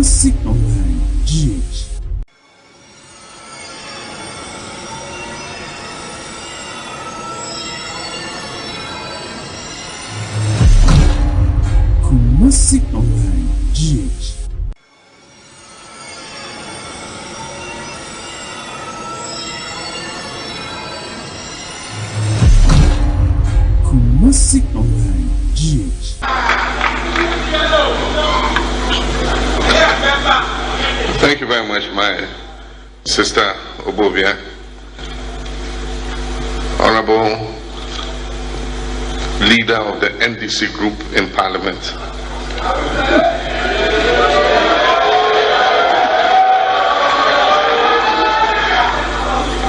Kumasi online, GH. Kumasi online, GH. Kumasi online, GH. Thank you very much, my sister Obovia. Honorable leader of the NDC group in Parliament.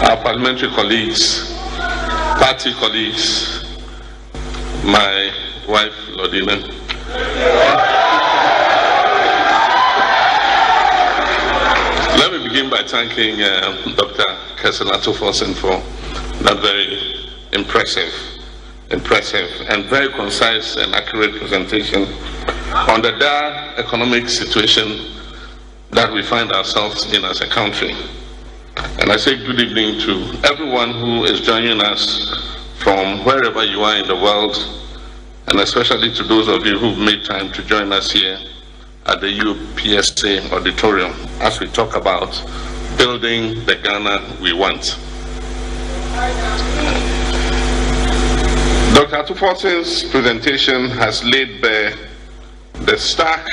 Our parliamentary colleagues, party colleagues, my wife Lodina. Let me begin by thanking Dr. Opatafour for that very impressive and very concise and accurate presentation on the dire economic situation that we find ourselves in as a country. And I say good evening to everyone who is joining us from wherever you are in the world, and especially to those of you who've made time to join us here at the UPSA auditorium as we talk about building the Ghana we want. Dr. Opatafour's presentation has laid bare the stark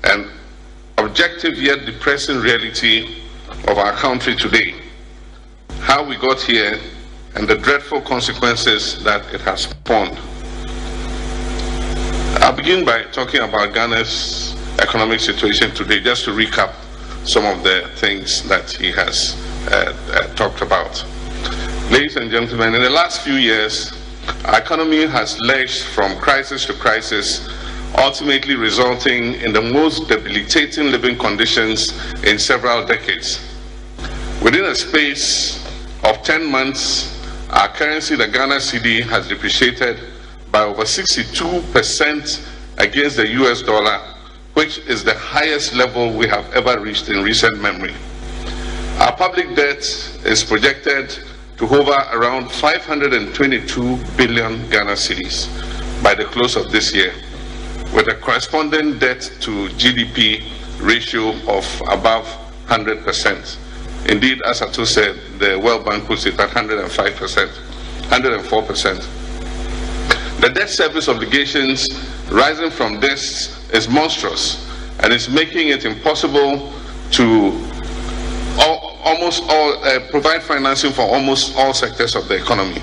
and objective yet depressing reality of our country today, how we got here, and the dreadful consequences that it has spawned. I'll begin by talking about Ghana's economic situation today, just to recap some of the things that he has talked about. Ladies and gentlemen, in the last few years, our economy has lurched from crisis to crisis, ultimately resulting in the most debilitating living conditions in several decades. Within a space of 10 months, our currency, the Ghana cedi, has depreciated by over 62% against the US dollar, which is the highest level we have ever reached in recent memory. Our public debt is projected to hover around 522 billion Ghana cedis by the close of this year, with a corresponding debt to GDP ratio of above 100%. Indeed, as Ato said, the World Bank puts it at 105%, 104%. The debt service obligations rising from this is monstrous, and it's making it impossible to provide financing for almost all sectors of the economy.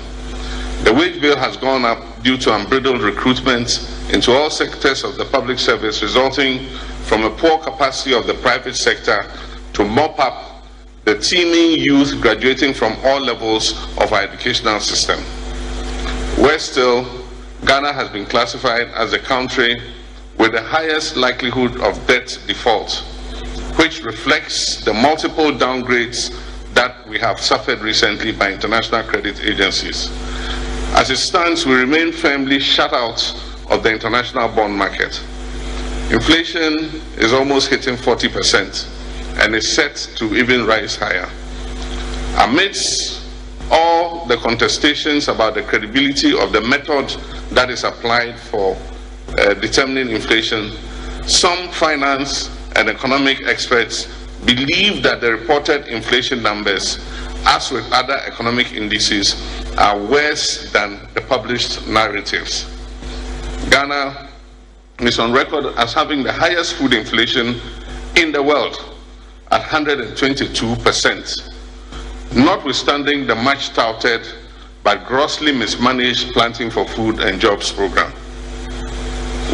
The wage bill has gone up due to unbridled recruitment into all sectors of the public service, resulting from a poor capacity of the private sector to mop up the teeming youth graduating from all levels of our educational system. Worse still, Ghana has been classified as a country with the highest likelihood of debt default, which reflects the multiple downgrades that we have suffered recently by international credit agencies. As it stands, we remain firmly shut out of the international bond market. Inflation is almost hitting 40% and is set to even rise higher. Amidst all the contestations about the credibility of the method that is applied for determining inflation, some finance and economic experts believe that the reported inflation numbers, as with other economic indices, are worse than the published narratives. Ghana is on record as having the highest food inflation in the world at 122%, notwithstanding the much touted but grossly mismanaged Planting for Food and Jobs program.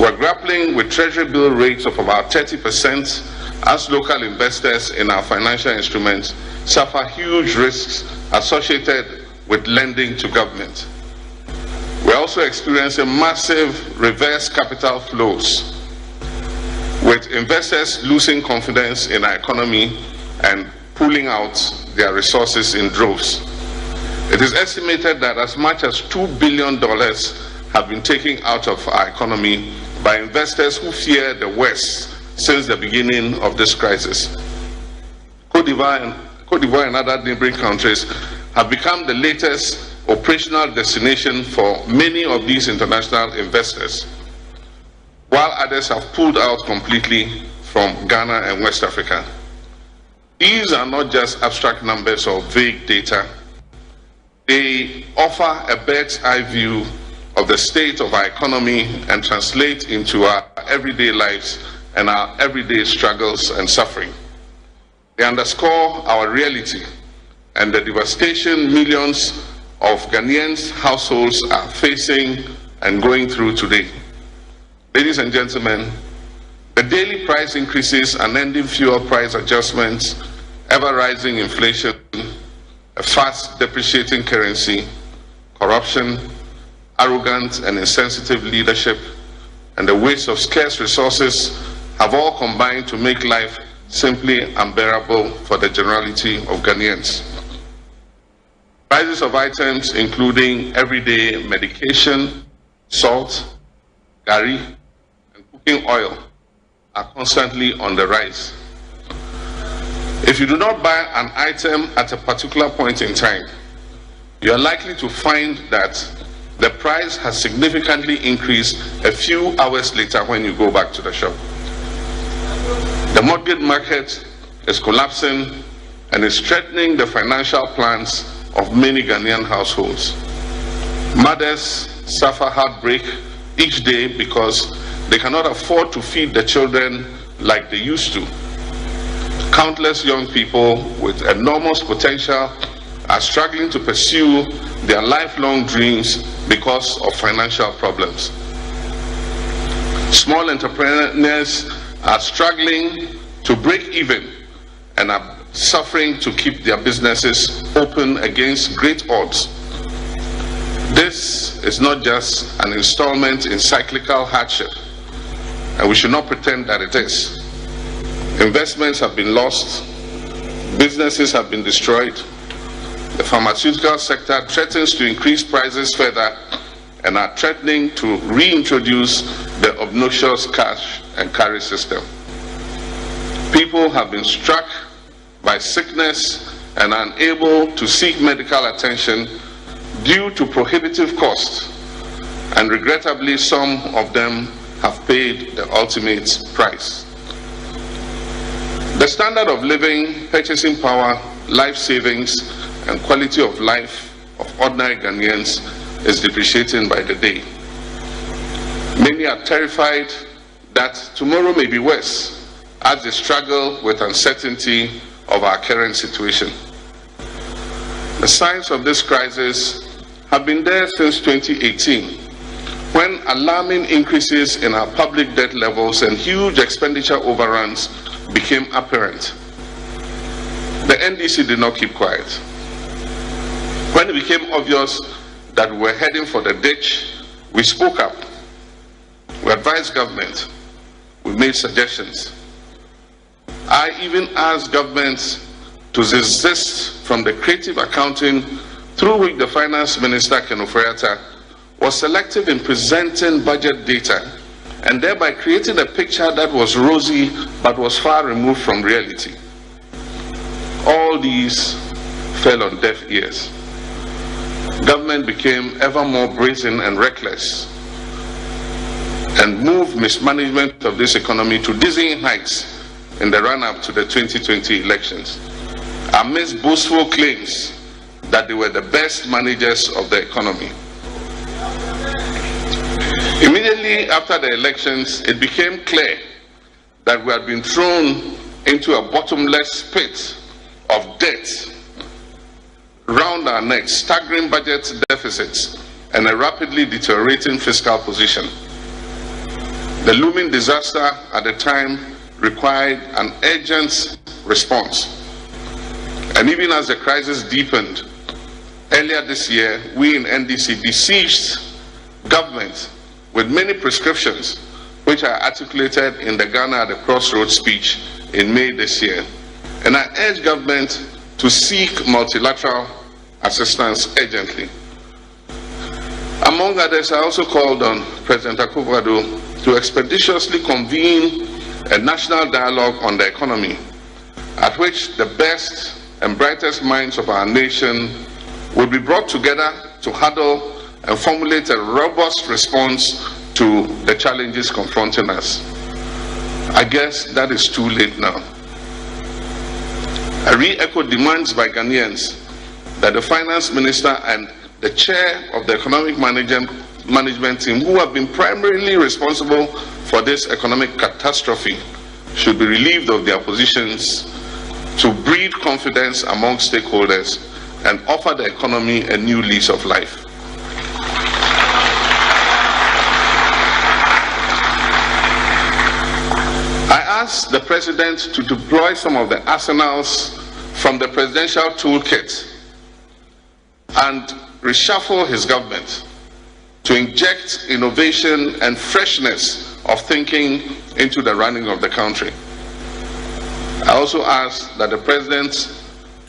We're grappling with treasury bill rates of about 30% as local investors in our financial instruments suffer huge risks associated with lending to government. We're also experiencing massive reverse capital flows, with investors losing confidence in our economy and pulling out their resources in droves. It is estimated that as much as $2 billion have been taken out of our economy by investors who fear the West since the beginning of this crisis. Cote d'Ivoire and other neighboring countries have become the latest operational destination for many of these international investors, while others have pulled out completely from Ghana and West Africa. These are not just abstract numbers or vague data. They offer a bird's eye view of the state of our economy and translate into our everyday lives and our everyday struggles and suffering. They underscore our reality and the devastation millions of Ghanaians' households are facing and going through today. Ladies and gentlemen, the daily price increases, unending fuel price adjustments, ever-rising inflation, a fast depreciating currency, corruption, arrogant and insensitive leadership, and the waste of scarce resources have all combined to make life simply unbearable for the generality of Ghanaians. Prices of items including everyday medication, salt, gari, and cooking oil are constantly on the rise. If you do not buy an item at a particular point in time, you are likely to find that the price has significantly increased a few hours later when you go back to the shop. The mortgage market is collapsing and is threatening the financial plans of many Ghanaian households. Mothers suffer heartbreak each day because they cannot afford to feed the children like they used to. Countless young people with enormous potential are struggling to pursue their lifelong dreams because of financial problems. Small entrepreneurs are struggling to break even and are suffering to keep their businesses open against great odds. This is not just an installment in cyclical hardship, and we should not pretend that it is. Investments have been lost, businesses have been destroyed, the pharmaceutical sector threatens to increase prices further and are threatening to reintroduce the obnoxious cash and carry system. People have been struck by sickness and unable to seek medical attention due to prohibitive costs, and regrettably some of them have paid the ultimate price. The standard of living, purchasing power, life savings, and quality of life of ordinary Ghanaians is depreciating by the day. Many are terrified that tomorrow may be worse as they struggle with uncertainty of our current situation. The signs of this crisis have been there since 2018, when alarming increases in our public debt levels and huge expenditure overruns became apparent. The NDC did not keep quiet. When it became obvious that we were heading for the ditch, we spoke up. We advised government. We made suggestions. I even asked governments to desist from the creative accounting through which the Finance Minister, Ken Ofori-Atta, was selective in presenting budget data and thereby creating a picture that was rosy but was far removed from reality. All these fell on deaf ears. Government became ever more brazen and reckless and moved mismanagement of this economy to dizzying heights in the run-up to the 2020 elections, amidst boastful claims that they were the best managers of the economy. Immediately after the elections, it became clear that we had been thrown into a bottomless pit of debt round our necks, staggering budget deficits, and a rapidly deteriorating fiscal position. The looming disaster at the time required an urgent response. And even as the crisis deepened, earlier this year, we in NDC besieged government with many prescriptions, which are articulated in the Ghana at the Crossroads speech in May this year. And I urge government to seek multilateral assistance urgently. Among others, I also called on President Akufo-Addo to expeditiously convene a national dialogue on the economy, at which the best and brightest minds of our nation would be brought together to huddle and formulate a robust response to the challenges confronting us. I guess that is too late now. I re-echo demands by Ghanaians that the finance minister and the chair of the economic management team, who have been primarily responsible for this economic catastrophe, should be relieved of their positions to breed confidence among stakeholders and offer the economy a new lease of life. I asked the President to deploy some of the arsenals from the presidential toolkit and reshuffle his government to inject innovation and freshness of thinking into the running of the country. I also asked that the President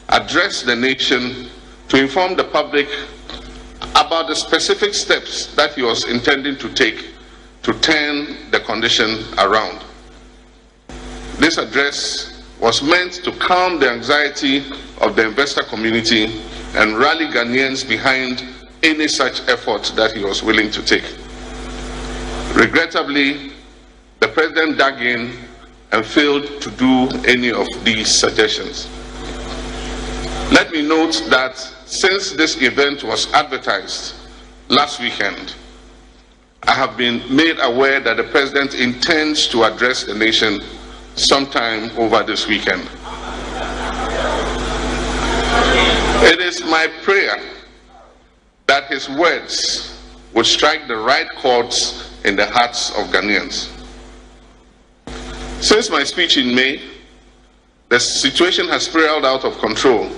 address the nation to inform the public about the specific steps that he was intending to take to turn the condition around. This address was meant to calm the anxiety of the investor community and rally Ghanaians behind any such effort that he was willing to take. Regrettably, the President dug in and failed to do any of these suggestions. Let me note that since this event was advertised last weekend, I have been made aware that the President intends to address the nation sometime over this weekend. It is my prayer that his words would strike the right chords in the hearts of Ghanaians. Since my speech in May, the situation has spiraled out of control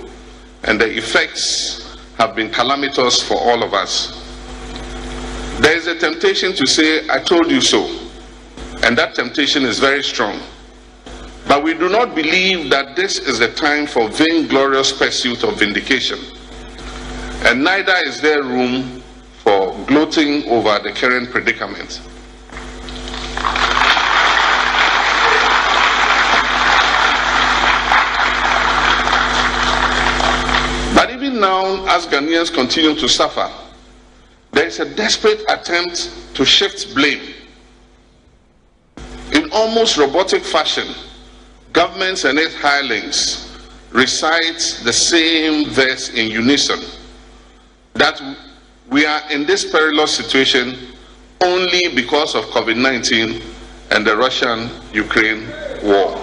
and the effects have been calamitous for all of us. There is a temptation to say, "I told you so," and that temptation is very strong. But we do not believe that this is the time for vainglorious pursuit of vindication. And neither is there room for gloating over the current predicament. But even now, as Ghanaians continue to suffer, there is a desperate attempt to shift blame. In almost robotic fashion, governments and its hirelings recite the same verse in unison, that we are in this perilous situation only because of COVID-19 and the Russian-Ukraine war.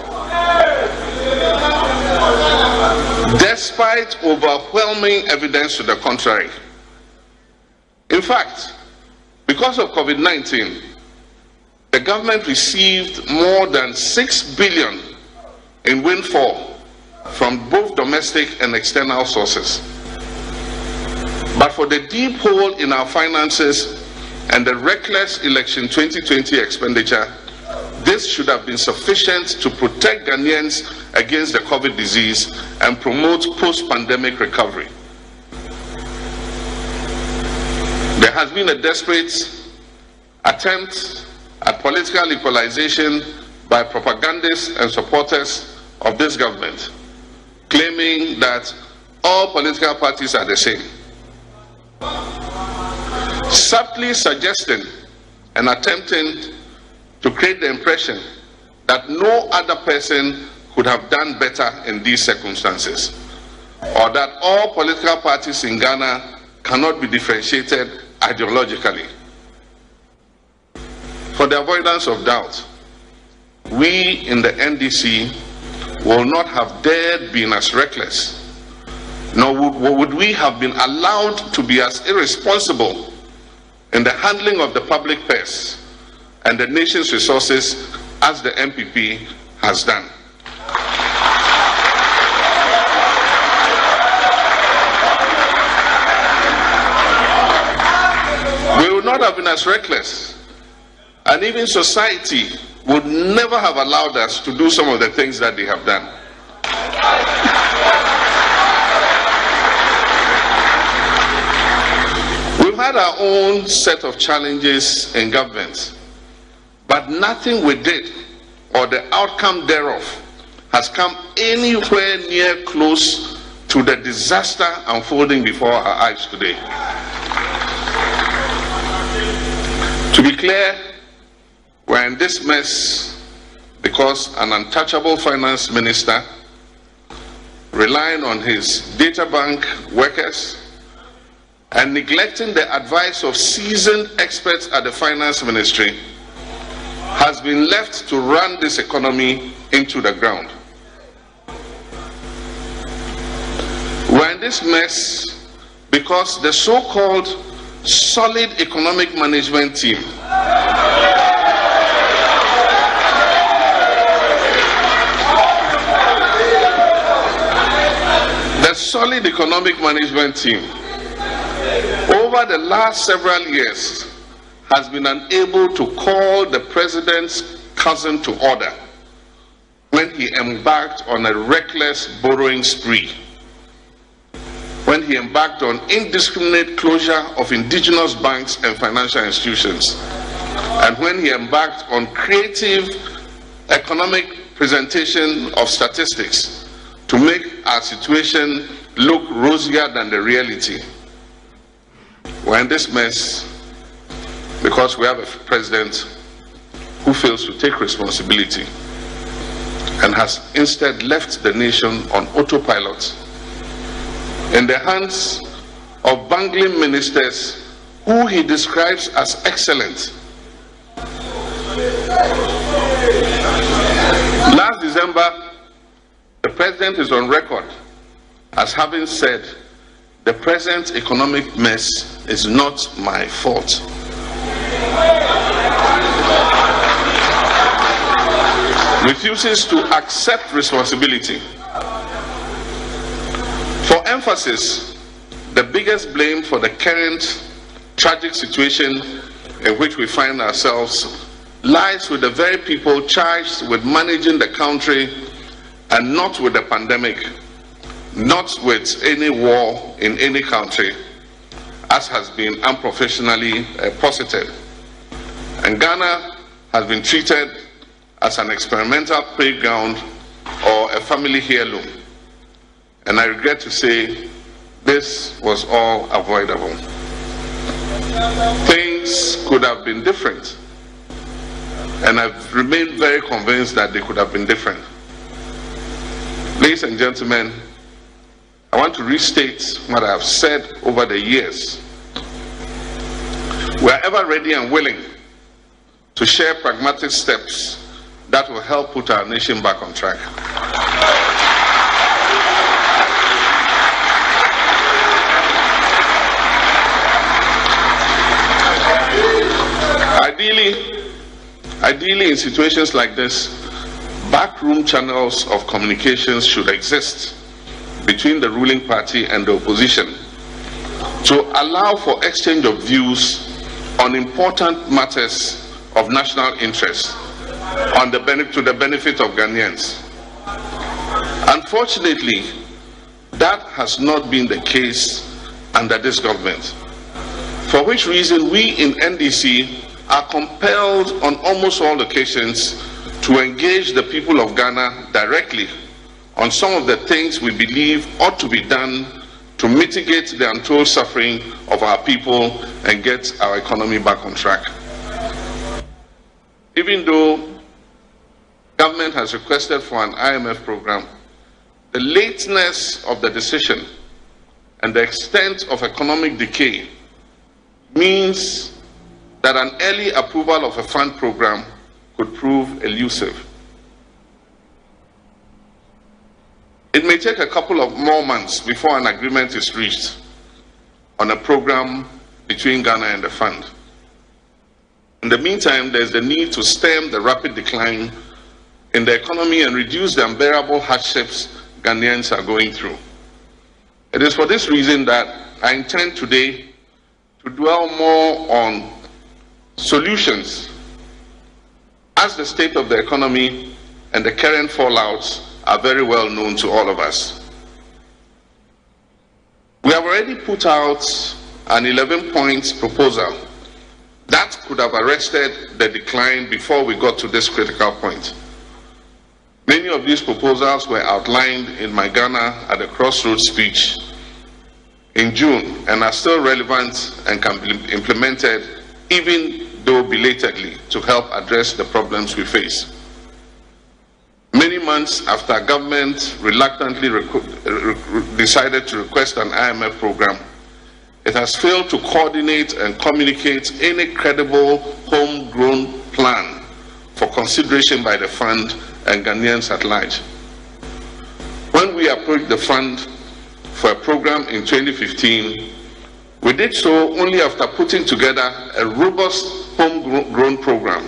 Despite overwhelming evidence to the contrary. In fact, because of COVID-19, the government received more than 6 billion in windfall from both domestic and external sources. But for the deep hole in our finances and the reckless election 2020 expenditure, this should have been sufficient to protect Ghanaians against the COVID disease and promote post-pandemic recovery. There has been a desperate attempt at political equalization by propagandists and supporters of this government, claiming that all political parties are the same, subtly suggesting and attempting to create the impression that no other person could have done better in these circumstances, or that all political parties in Ghana cannot be differentiated ideologically. For the avoidance of doubt, we in the NDC will not have dared been as reckless, nor would we have been allowed to be as irresponsible in the handling of the public purse and the nation's resources as the MPP has done. We would not have been as reckless, and even society would never have allowed us to do some of the things that they have done. We've had our own set of challenges in government, but nothing we did or the outcome thereof has come anywhere near close to the disaster unfolding before our eyes today. To be clear, we're in this mess because an untouchable finance minister, relying on his data bank workers and neglecting the advice of seasoned experts at the finance ministry, has been left to run this economy into the ground. We're in this mess because the so-called solid economic management team over the last several years has been unable to call the president's cousin to order when he embarked on a reckless borrowing spree, when he embarked on indiscriminate closure of indigenous banks and financial institutions, and when he embarked on creative economic presentation of statistics to make our situation look rosier than the reality. We're in this mess because we have a president who fails to take responsibility and has instead left the nation on autopilot in the hands of bungling ministers who he describes as excellent. Last December, the president is on record as having said, "The present economic mess is not my fault." Refuses to accept responsibility. For emphasis, the biggest blame for the current tragic situation in which we find ourselves lies with the very people charged with managing the country, and not with the pandemic, not with any war in any country, as has been unprofessionally posited. And Ghana has been treated as an experimental playground or a family heirloom. And I regret to say this was all avoidable. Things could have been different, and I've remained very convinced that they could have been different. Ladies and gentlemen, I want to restate what I have said over the years. We are ever ready and willing to share pragmatic steps that will help put our nation back on track. Ideally, in situations like this, backroom channels of communications should exist between the ruling party and the opposition to allow for exchange of views on important matters of national interest to the benefit of Ghanaians. Unfortunately, that has not been the case under this government, for which reason we in NDC are compelled on almost all occasions to engage the people of Ghana directly on some of the things we believe ought to be done to mitigate the untold suffering of our people and get our economy back on track. Even though government has requested for an IMF program, the lateness of the decision and the extent of economic decay means that an early approval of a fund program could prove elusive. It may take a couple of more months before an agreement is reached on a program between Ghana and the fund. In the meantime, there's the need to stem the rapid decline in the economy and reduce the unbearable hardships Ghanaians are going through. It is for this reason that I intend today to dwell more on solutions, as the state of the economy and the current fallouts are very well known to all of us. We have already put out an 11-point proposal that could have arrested the decline before we got to this critical point. Many of these proposals were outlined in my Ghana at the Crossroads speech in June and are still relevant and can be implemented, even though belatedly, to help address the problems we face. Many months after government reluctantly decided to request an IMF program, it has failed to coordinate and communicate any credible homegrown plan for consideration by the fund and Ghanaians at large. When we approached the fund for a program in 2015, we did so only after putting together a robust homegrown program,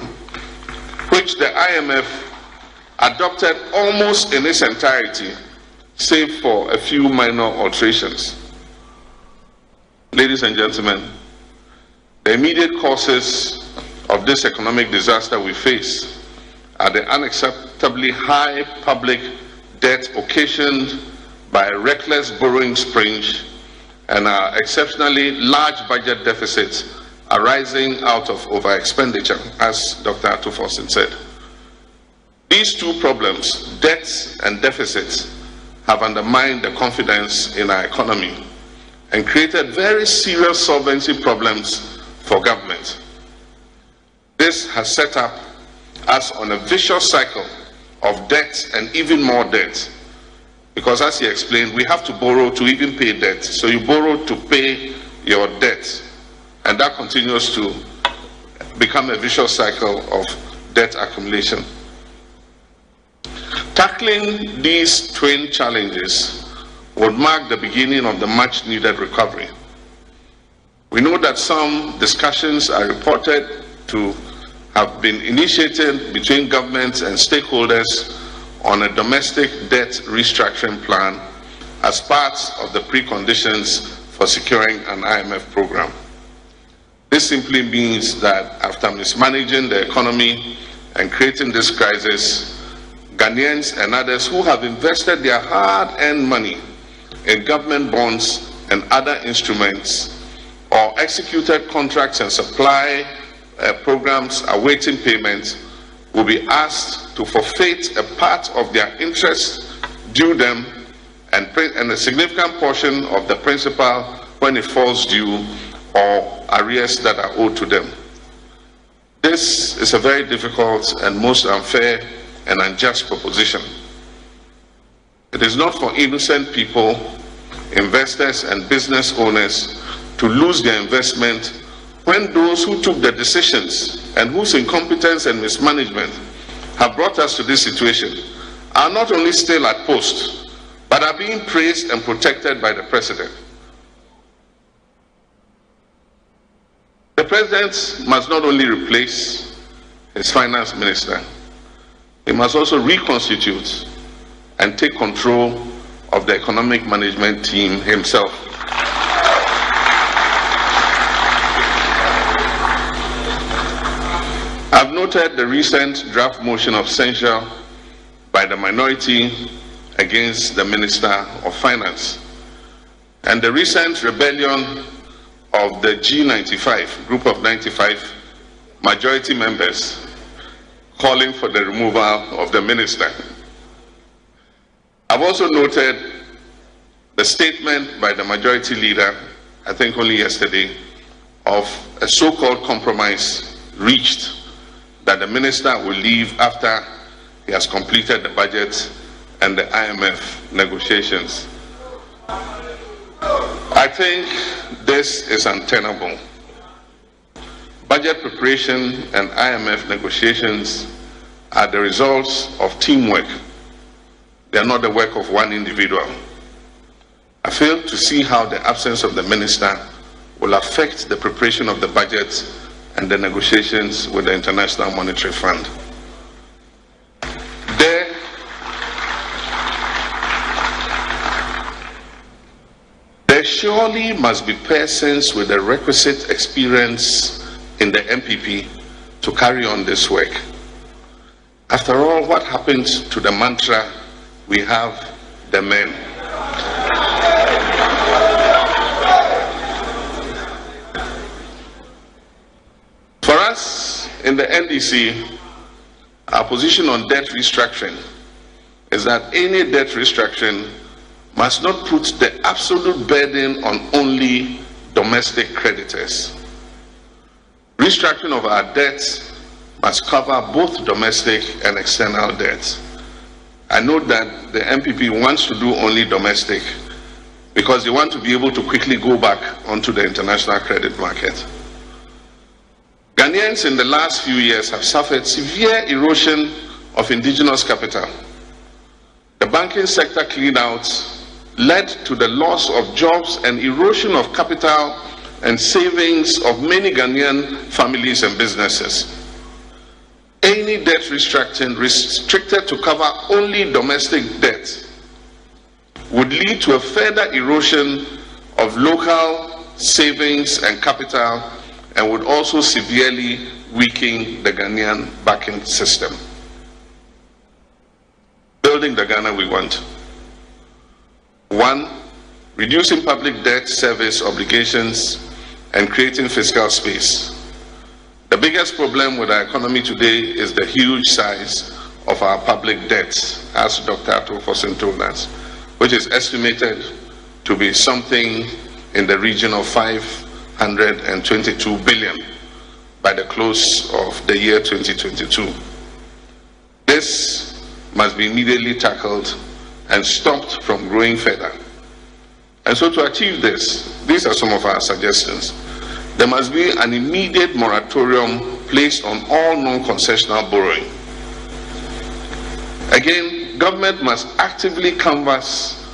which the IMF adopted almost in its entirety, save for a few minor alterations. Ladies and gentlemen, the immediate causes of this economic disaster we face are the unacceptably high public debt occasioned by a reckless borrowing spree and our exceptionally large budget deficits arising out of over-expenditure, as Dr. Opatafour said. These two problems, debts and deficits, have undermined the confidence in our economy and created very serious solvency problems for government. This has set up us on a vicious cycle of debt and even more debt. Because as he explained, we have to borrow to even pay debt. So you borrow to pay your debt, and that continues to become a vicious cycle of debt accumulation. Tackling these twin challenges would mark the beginning of the much needed recovery. We know that some discussions are reported to have been initiated between governments and stakeholders on a domestic debt restructuring plan as part of the preconditions for securing an IMF program. This simply means that after mismanaging the economy and creating this crisis, Ghanaians and others who have invested their hard-earned money in government bonds and other instruments or executed contracts and supply programs awaiting payment will be asked to forfeit a part of their interest due them and a significant portion of the principal when it falls due or arrears that are owed to them. This is a very difficult and most unfair and unjust proposition. It is not for innocent people, investors and business owners to lose their investment when those who took the decisions and whose incompetence and mismanagement have brought us to this situation are not only still at post, but are being praised and protected by the President. The President must not only replace his finance minister, he must also reconstitute and take control of the economic management team himself. I've noted the recent draft motion of censure by the minority against the Minister of Finance and the recent rebellion of the G95, group of 95 majority members calling for the removal of the minister. I've also noted the statement by the majority leader, I think only yesterday, of a so-called compromise reached that the minister will leave after he has completed the budget and the IMF negotiations. I think this is untenable. Budget preparation and IMF negotiations are the results of teamwork. They are not the work of one individual. I fail to see how the absence of the minister will affect the preparation of the budget and the negotiations with the International Monetary Fund. There surely must be persons with the requisite experience in the MPP to carry on this work. After all, what happened to the mantra, we have the men? For us in the NDC, our position on debt restructuring is that any debt restructuring must not put the absolute burden on only domestic creditors. Restructuring of our debts must cover both domestic and external debts. I note that the MPP wants to do only domestic because they want to be able to quickly go back onto the international credit market. Ghanaians in the last few years have suffered severe erosion of indigenous capital. The banking sector clean-out led to the loss of jobs and erosion of capital and savings of many Ghanaian families and businesses. Any debt restructuring restricted to cover only domestic debt would lead to a further erosion of local savings and capital and would also severely weaken the Ghanaian banking system. Building the Ghana we want. 1. Reducing public debt service obligations and creating fiscal space. The biggest problem with our economy today is the huge size of our public debt, as Dr. Opatafour told us, which is estimated to be something in the region of 522 billion by the close of the year 2022. This must be immediately tackled and stopped from growing further. And so to achieve this, these are some of our suggestions. There must be an immediate moratorium placed on all non-concessional borrowing. Again, government must actively canvass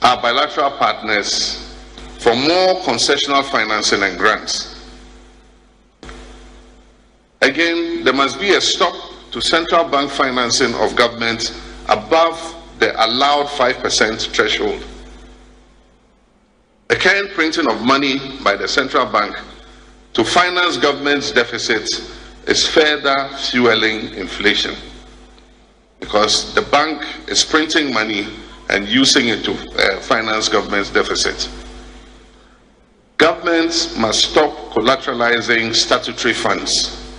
our bilateral partners for more concessional financing and grants. Again, there must be a stop to central bank financing of government above the allowed 5% threshold. The current printing of money by the central bank to finance government's deficits is further fueling inflation because the bank is printing money and using it to finance government's deficit. Governments must stop collateralizing statutory funds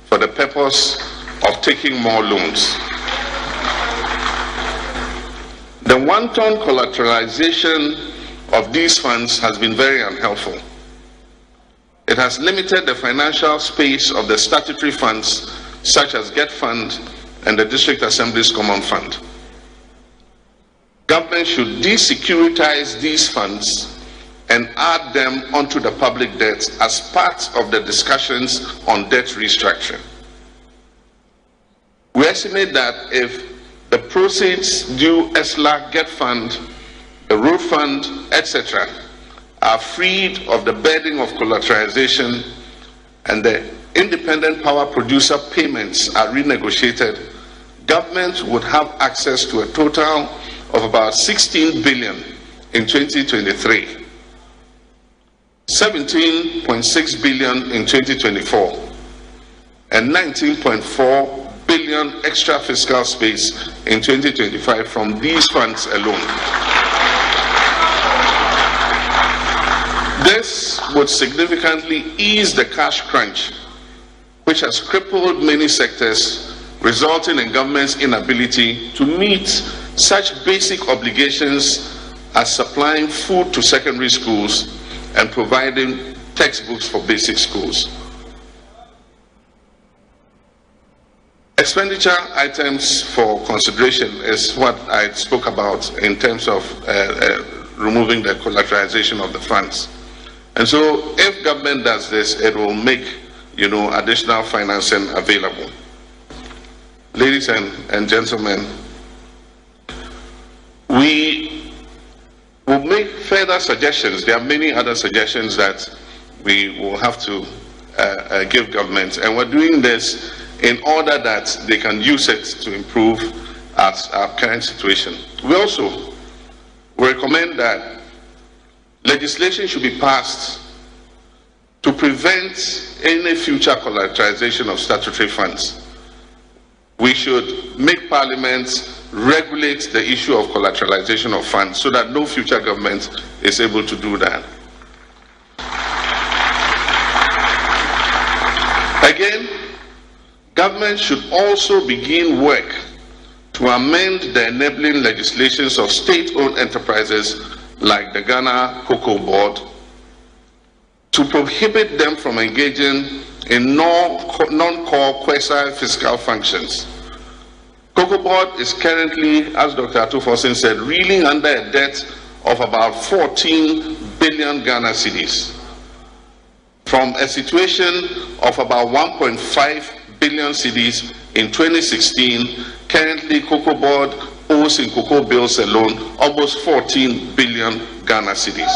for the purpose of taking more loans. The wanton collateralization of these funds has been very unhelpful. It has limited the financial space of the statutory funds such as Get Fund and the District Assembly's Common Fund. Government should desecuritize these funds and add them onto the public debt as part of the discussions on debt restructuring. We estimate that if the proceeds due ESLA, Get Fund, the Road Fund, etc., are freed of the burden of collateralization and the independent power producer payments are renegotiated, government would have access to a total of about 16 billion in 2023, 17.6 billion in 2024, and 19.4 billion extra fiscal space in 2025 from these funds alone. This would significantly ease the cash crunch, which has crippled many sectors, resulting in government's inability to meet such basic obligations as supplying food to secondary schools and providing textbooks for basic schools. Expenditure items for consideration is what I spoke about in terms of removing the collateralization of the funds. And so if government does this, it will make, additional financing available. Ladies and gentlemen, we will make further suggestions. There are many other suggestions that we will have to give government, and we're doing this in order that they can use it to improve our current situation. We also recommend that legislation should be passed to prevent any future collateralization of statutory funds. We should make Parliament regulate the issue of collateralization of funds so that no future government is able to do that. Again, government should also begin work to amend the enabling legislations of state-owned enterprises like the Ghana Cocoa Board, to prohibit them from engaging in non-core quasi-fiscal functions. Cocoa Board is currently, as Dr. Atufosin said, reeling under a debt of about 14 billion Ghana cedis. From a situation of about 1.5 billion cedis in 2016, currently Cocoa Board owes in cocoa bills alone almost 14 billion Ghana cedis.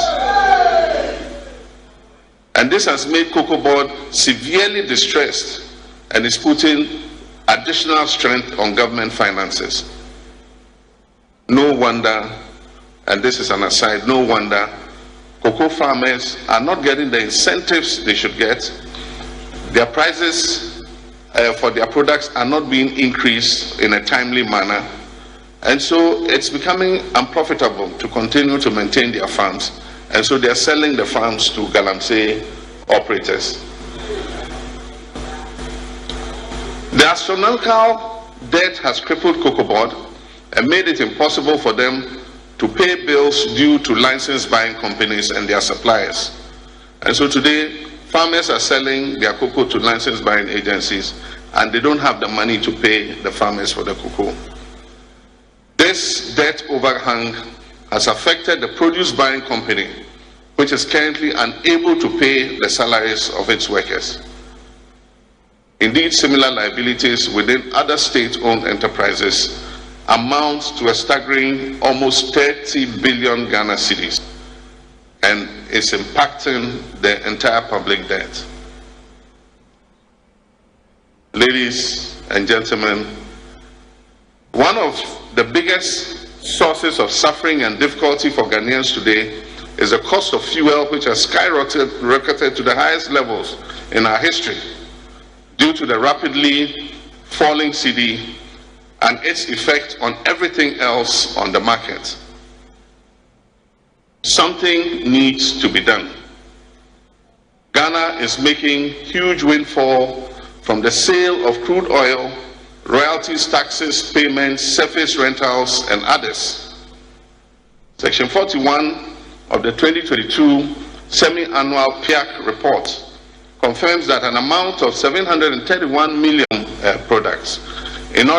And this has made Cocoa Board severely distressed and is putting additional strength on government finances. No wonder, and this is an aside, no wonder cocoa farmers are not getting the incentives they should get. Their prices for their products are not being increased in a timely manner, and so it's becoming unprofitable to continue to maintain their farms, and so they're selling the farms to galamsey operators. The astronomical debt has crippled Cocoa Board and made it impossible for them to pay bills due to license buying companies and their suppliers. And so today, farmers are selling their cocoa to license buying agencies, and they don't have the money to pay the farmers for the cocoa. This debt overhang has affected the produce buying company, which is currently unable to pay the salaries of its workers. Indeed, similar liabilities within other state-owned enterprises amount to a staggering almost 30 billion Ghana cedis, and is impacting the entire public debt. Ladies and gentlemen, one of the biggest sources of suffering and difficulty for Ghanaians today is the cost of fuel, which has skyrocketed to the highest levels in our history due to the rapidly falling cedi and its effect on everything else on the market. Something needs to be done. Ghana is making huge windfall from the sale of crude oil, royalties, taxes, payments, surface rentals, and others. Section 41 of the 2022 semi-annual PIAC report confirms that an amount of 731 million products in order